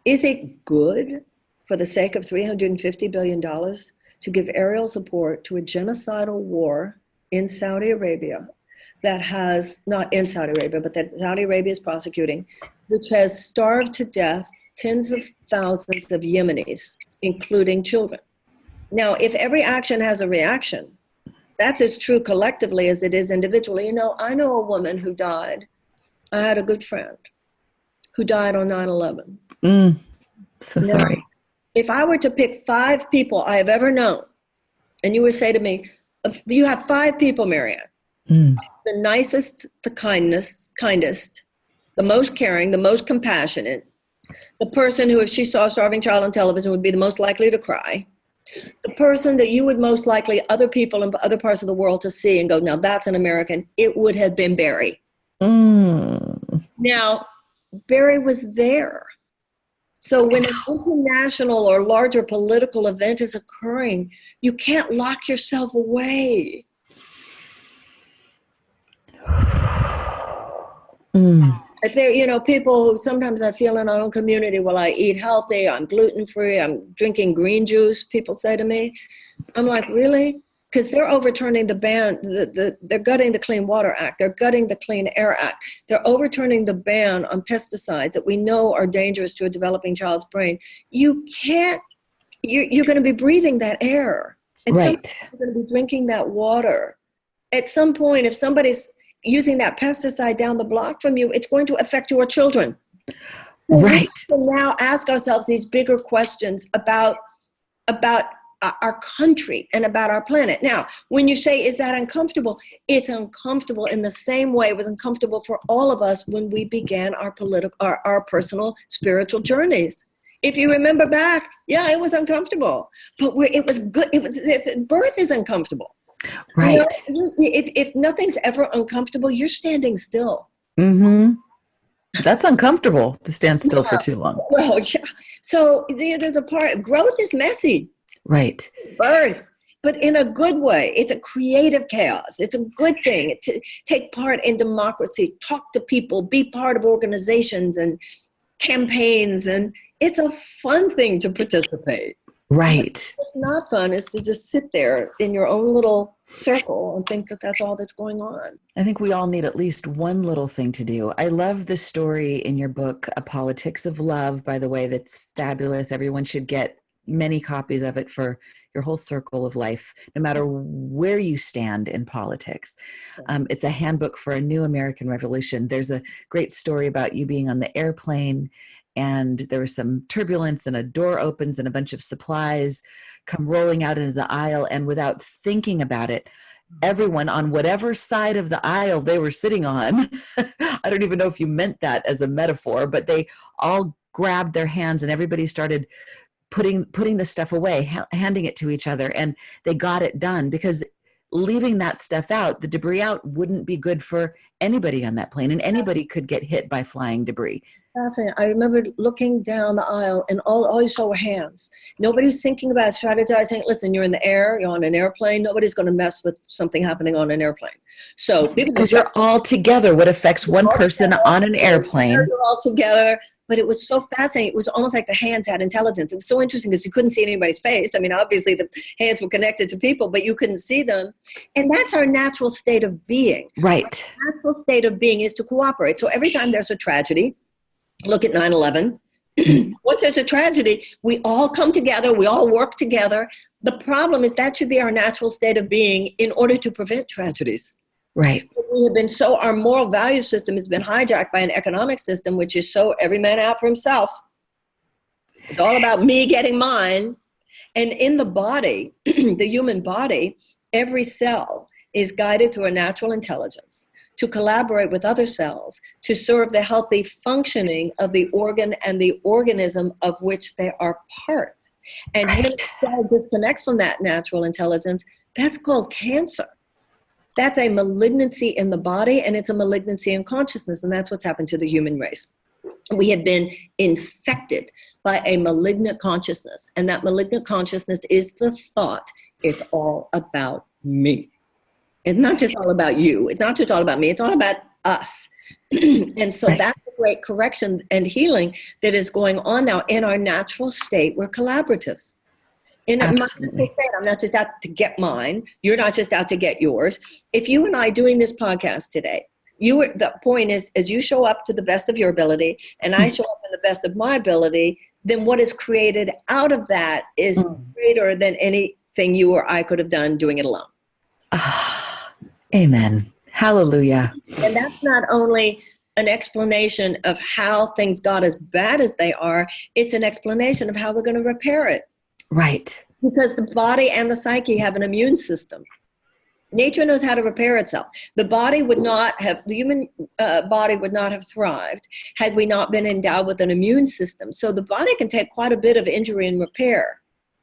Is it good, for the sake of $350 billion, to give aerial support to a genocidal war in Saudi Arabia that has, not in Saudi Arabia, but that Saudi Arabia is prosecuting, which has starved to death tens of thousands of Yemenis, including children? Now, if every action has a reaction, that's as true collectively as it is individually. I know a woman who died. I had a good friend who died on 9/11. So sorry. If I were to pick 5 people I have ever known, and you would say to me, you have 5 people, Marianne, the nicest, the kindest, the most caring, the most compassionate, the person who, if she saw a starving child on television, would be the most likely to cry, the person that you would most likely other people in other parts of the world to see and go, now that's an American, it would have been Barry. Now, Barry was there. So when an international or larger political event is occurring, you can't lock yourself away. If there, people who sometimes I feel in our own community, well, I eat healthy, I'm gluten-free, I'm drinking green juice, people say to me. I'm like, really? Because they're overturning the ban, they're gutting the Clean Water Act, they're gutting the Clean Air Act, they're overturning the ban on pesticides that we know are dangerous to a developing child's brain. You can't, you're going to be breathing that air. At some point, you're going to be drinking that water. At some point, if somebody's using that pesticide down the block from you, it's going to affect your children. So we have to now ask ourselves these bigger questions about our country and about our planet. Now, when you say, is that uncomfortable? It's uncomfortable in the same way it was uncomfortable for all of us when we began our personal spiritual journeys. If you remember back, yeah, it was uncomfortable, but it was good. Birth is uncomfortable. Right. If nothing's ever uncomfortable, you're standing still. That's uncomfortable to stand still for too long. Well, yeah. So there's a part, growth is messy. Right. Birth, but in a good way. It's a creative chaos. It's a good thing to take part in democracy, talk to people, be part of organizations and campaigns, and it's a fun thing to participate. Right. What's not fun is to just sit there in your own little circle and think that that's all that's going on. I think we all need at least one little thing to do. I love the story in your book, A Politics of Love, by the way. That's fabulous. Everyone should get many copies of it for your whole circle of life, no matter where you stand in politics. It's a handbook for a new American revolution. There's a great story about you being on the airplane, and there was some turbulence and a door opens and a bunch of supplies come rolling out into the aisle. And without thinking about it, everyone on whatever side of the aisle they were sitting on, I don't even know if you meant that as a metaphor, but they all grabbed their hands and everybody started putting the stuff away, handing it to each other, and they got it done, because leaving that stuff out, the debris out, wouldn't be good for anybody on that plane, and anybody could get hit by flying debris. Fascinating. I remember looking down the aisle and all you saw were hands. Nobody was thinking about strategizing. Listen, you're in the air, you're on an airplane. Nobody's going to mess with something happening on an airplane. So because you're all together. What affects one person on an airplane? You're all together. But it was so fascinating. It was almost like the hands had intelligence. It was so interesting because you couldn't see anybody's face. I mean, obviously the hands were connected to people, but you couldn't see them. And that's our natural state of being. Right. Our natural state of being is to cooperate. So every time there's a tragedy, look at 9/11. Once there's a tragedy, we all come together. We all work together. The problem is that should be our natural state of being in order to prevent tragedies. Right. We have been our moral value system has been hijacked by an economic system, which is so every man out for himself. It's all about me getting mine. And in the body, the human body, every cell is guided through a natural intelligence to collaborate with other cells to serve the healthy functioning of the organ and the organism of which they are part. And when a cell disconnects from that natural intelligence, that's called cancer. That's a malignancy in the body, and it's a malignancy in consciousness, and that's what's happened to the human race. We have been infected by a malignant consciousness, and that malignant consciousness is the thought, it's all about me. It's not just all about you. It's not just all about me. It's all about us. And so that's a great correction and healing that is going on now in our natural state. We're collaborative. In my state, I'm not just out to get mine. You're not just out to get yours. If you and I doing this podcast today, the point is, as you show up to the best of your ability and I show up to the best of my ability, then what is created out of that is greater than anything you or I could have done doing it alone. Amen. Hallelujah. And that's not only an explanation of how things got as bad as they are, it's an explanation of how we're going to repair it. Right. Because the body and the psyche have an immune system. Nature knows how to repair itself. The human body would not have thrived had we not been endowed with an immune system. So the body can take quite a bit of injury and repair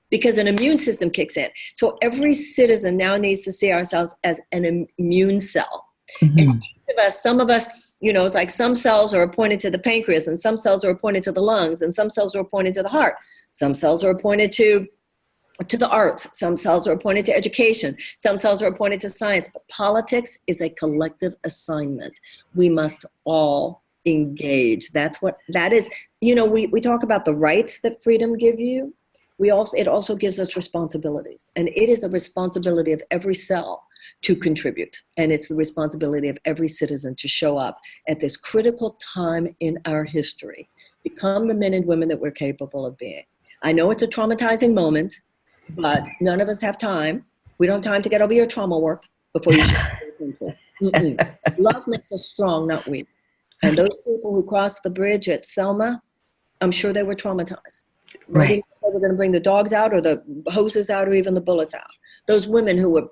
because an immune system kicks in. So every citizen now needs to see ourselves as an immune cell. And some of us, it's like some cells are appointed to the pancreas and some cells are appointed to the lungs and some cells are appointed to the heart. Some cells are appointed to the arts. Some cells are appointed to education. Some cells are appointed to science. But politics is a collective assignment. We must all engage. That is, we talk about the rights that freedom give you. It also gives us responsibilities. And it is the responsibility of every cell to contribute. And it's the responsibility of every citizen to show up at this critical time in our history. Become the men and women that we're capable of being. I know it's a traumatizing moment, but none of us have time. We don't have time to get over your trauma work before you Love makes us strong, not weak. And those people who crossed the bridge at Selma, I'm sure they were traumatized. Right. They were going to bring the dogs out or the hoses out or even the bullets out. Those women who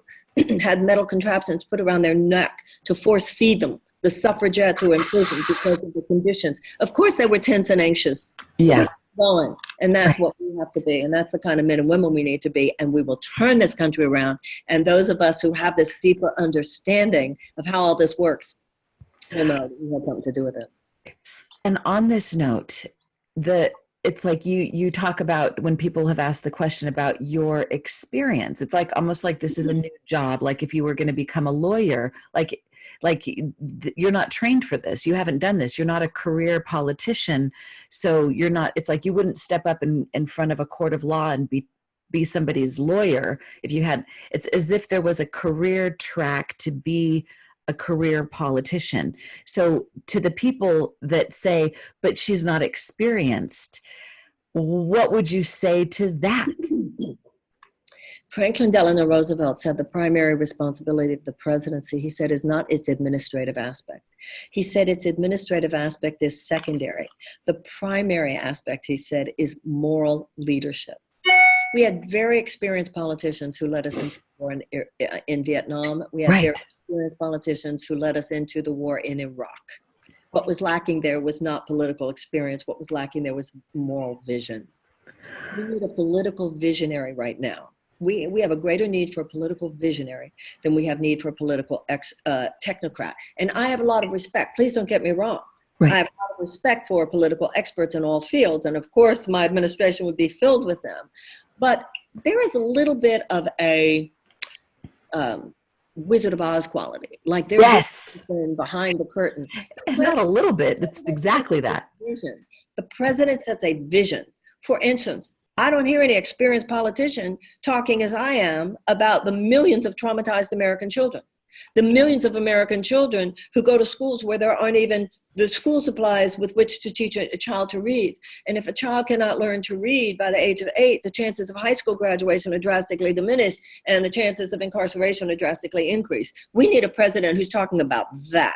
had metal contraptions put around their neck to force feed them. The suffragettes who were in prison because of the conditions. Of course, they were tense and anxious. Yeah. Going. And that's what we have to be. And that's the kind of men and women we need to be. And we will turn this country around. And those of us who have this deeper understanding of how all this works, we had something to do with it. And on this note, the it's like you talk about when people have asked the question about your experience. It's like almost like this is a new job. Like if you were going to become a lawyer, like you're not trained for this. You haven't done this. You're not a career politician. So you're not, it's like you wouldn't step up in front of a court of law and be somebody's lawyer if you had. It's as if there was a career track to be a career politician. So to the people that say, but she's not experienced, what would you say to that? Franklin Delano Roosevelt said the primary responsibility of the presidency, he said, is not its administrative aspect. He said its administrative aspect is secondary. The primary aspect, he said, is moral leadership. We had very experienced politicians who led us into the war in Vietnam. We had very experienced politicians who led us into the war in Iraq. What was lacking there was not political experience. What was lacking there was moral vision. We need a political visionary right now. We have a greater need for a political visionary than we have need for a political technocrat. And I have a lot of respect. Please don't get me wrong. Right. I have a lot of respect for political experts in all fields. And of course, my administration would be filled with them. But there is a little bit of a Wizard of Oz quality. Like there's behind the curtain. Not a little bit. That's exactly that. Vision. The president sets a vision. For instance, I don't hear any experienced politician talking as I am about the millions of traumatized American children. The millions of American children who go to schools where there aren't even the school supplies with which to teach a child to read. And if a child cannot learn to read by the age of 8, the chances of high school graduation are drastically diminished and the chances of incarceration are drastically increased. We need a president who's talking about that.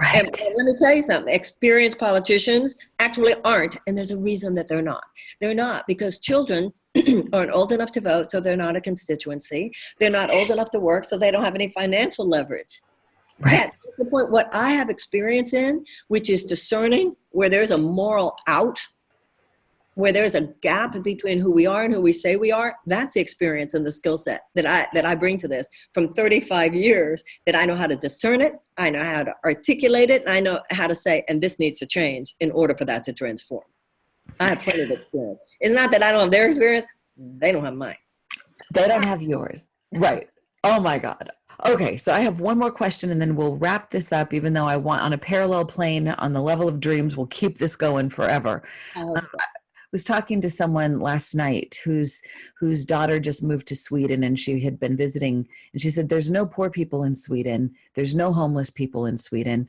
Right. And let me tell you something, experienced politicians actually aren't, and there's a reason that they're not. They're not because children aren't old enough to vote, so they're not a constituency. They're not old enough to work, so they don't have any financial leverage. Right. That's the point. What I have experience in, which is discerning where there's a moral out, where there's a gap between who we are and who we say we are, that's the experience and the skill set that I bring to this from 35 years, that I know how to discern it, I know how to articulate it, and I know how to say, and this needs to change in order for that to transform. I have plenty of experience. It's not that I don't have their experience, they don't have mine. They don't have yours. Right. Oh my God. Okay, so I have one more question and then we'll wrap this up, even though I want on a parallel plane on the level of dreams, we'll keep this going forever. I was talking to someone last night whose daughter just moved to Sweden and she had been visiting, and she said, there's no poor people in Sweden. There's no homeless people in Sweden.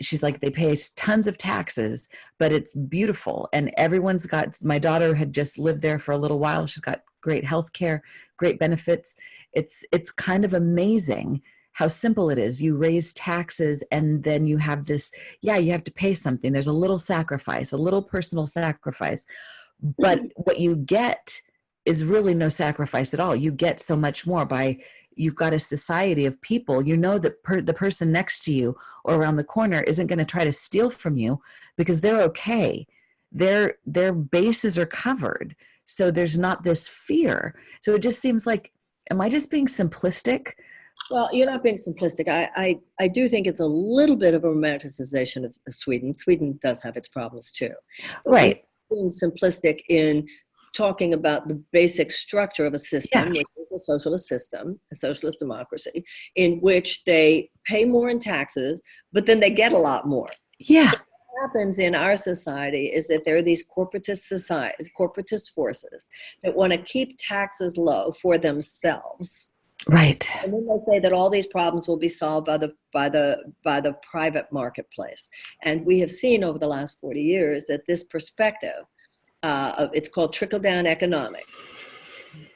She's like, they pay tons of taxes, but it's beautiful. And everyone's got, my daughter had just lived there for a little while. She's got great health care, great benefits. It's kind of amazing how simple it is. You raise taxes and then you have this, you have to pay something. There's a little sacrifice, a little personal sacrifice. But what you get is really no sacrifice at all. You get so much more by, you've got a society of people, you know that the person next to you or around the corner isn't going to try to steal from you because they're okay. Their bases are covered. So there's not this fear. So it just seems like, am I just being simplistic? Well, you're not being simplistic. I do think it's a little bit of a romanticization of Sweden. Sweden does have its problems too. But right. Being simplistic in talking about the basic structure of a system, which is a socialist system, a socialist democracy, in which they pay more in taxes, but then they get a lot more. Yeah. What happens in our society is that there are these corporatist forces that want to keep taxes low for themselves. Right. And then they say that all these problems will be solved by the private marketplace. And we have seen over the last 40 years that this perspective, it's called trickle-down economics,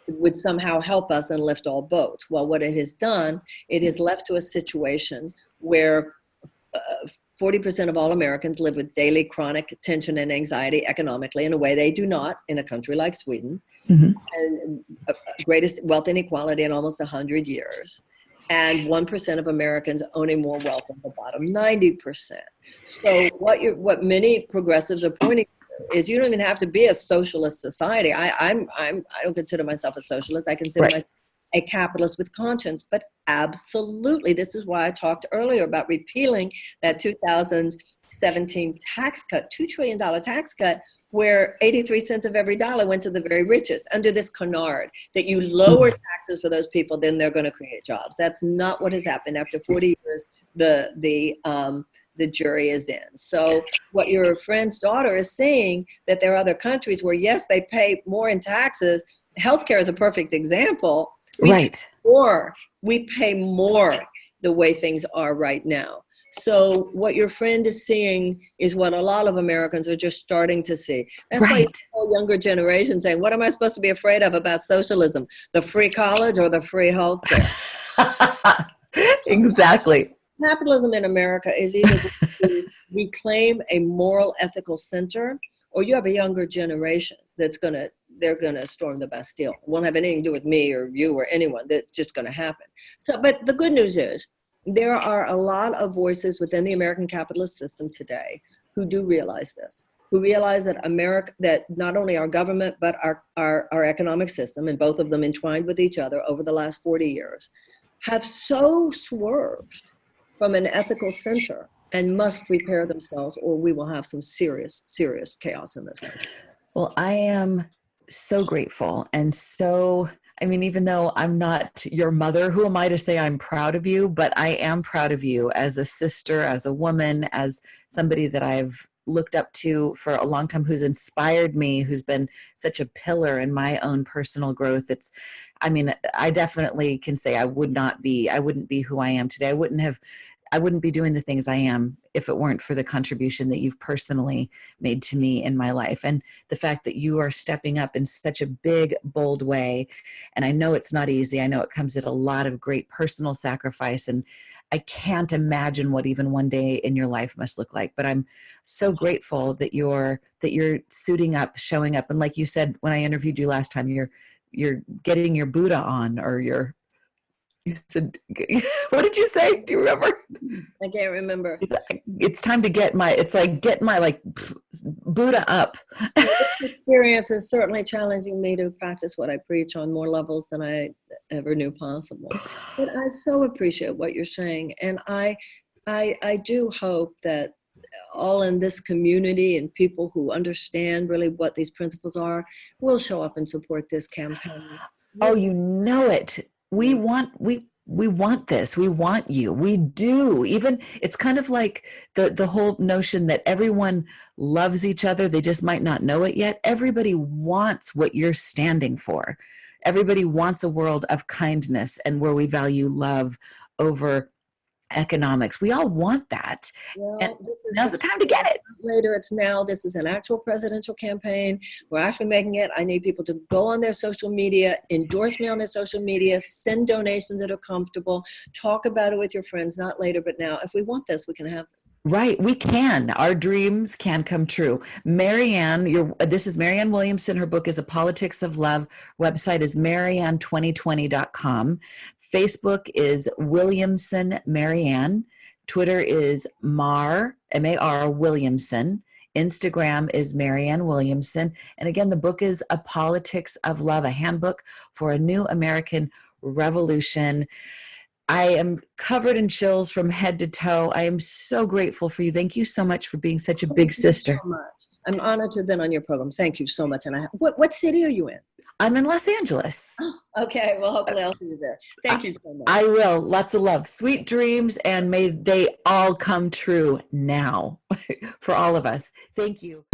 would somehow help us and lift all boats. Well, what it has done, it has left to a situation where 40% of all Americans live with daily chronic tension and anxiety economically in a way they do not in a country like Sweden. Mm-hmm. And greatest wealth inequality in almost 100 years. And 1% of Americans owning more wealth than the bottom 90%. So what many progressives are pointing to is you don't even have to be a socialist society. I don't consider myself a socialist. I consider myself a capitalist with conscience. But absolutely, this is why I talked earlier about repealing that 2017 tax cut, $2 trillion tax cut, where 83 cents of every dollar went to the very richest under this canard that you lower taxes for those people, then they're going to create jobs. That's not what has happened. After 40 years, the jury is in. So what your friend's daughter is saying, that there are other countries where, yes, they pay more in taxes. Healthcare is a perfect example. We pay more the way things are right now. So what your friend is seeing is what a lot of Americans are just starting to see. That's why the younger generation saying, what am I supposed to be afraid of about socialism? The free college or the free healthcare? Exactly. Capitalism in America is either to reclaim a moral, ethical center, or you have a younger generation they're going to storm the Bastille. It won't have anything to do with me or you or anyone. That's just going to happen. So, but the good news is there are a lot of voices within the American capitalist system today who do realize this, who realize that that not only our government, but our economic system, and both of them entwined with each other over the last 40 years, have so swerved from an ethical center and must repair themselves, or we will have some serious, serious chaos in this country. Well, I am so grateful. And so, I mean, even though I'm not your mother, who am I to say I'm proud of you? But I am proud of you as a sister, as a woman, as somebody that I've looked up to for a long time, who's inspired me, who's been such a pillar in my own personal growth. I definitely can say I wouldn't be who I am today. I wouldn't be doing the things I am if it weren't for the contribution that you've personally made to me in my life. And the fact that you are stepping up in such a big, bold way. And I know it's not easy. I know it comes at a lot of great personal sacrifice. And I can't imagine what even one day in your life must look like. But I'm so grateful that you're suiting up, showing up. And like you said, when I interviewed you last time, you're getting your Buddha on, or you said, what did you say? Do you remember? I can't remember. It's time to get my Buddha up. This experience is certainly challenging me to practice what I preach on more levels than I ever knew possible. But I so appreciate what you're saying. And I do hope that all in this community and people who understand really what these principles are will show up and support this campaign. Oh, you know it. We want this. We want you. We do. Even it's kind of like the whole notion that everyone loves each other. They just might not know it yet. Everybody wants what you're standing for. Everybody wants a world of kindness and where we value love over economics. We all want that. Well, and now's the time to get it. Later, it's now. This is an actual presidential campaign. We're actually making it. I need people to go on their social media, endorse me on their social media, send donations that are comfortable, talk about it with your friends, not later, but now. If we want this, we can have this. Right. We can. Our dreams can come true. Marianne, this is Marianne Williamson. Her book is A Politics of Love. Website is marianne2020.com. Facebook is Williamson Marianne. Twitter is M-A-R Williamson. Instagram is Marianne Williamson. And again, the book is A Politics of Love, a handbook for a new American revolution. I am covered in chills from head to toe. I am so grateful for you. Thank you so much for being such a big sister. So much. I'm honored to have been on your program. Thank you so much. And what city are you in? I'm in Los Angeles. Oh, okay. Well, hopefully I'll see you there. Thank you so much. I will. Lots of love. Sweet dreams, and may they all come true now for all of us. Thank you.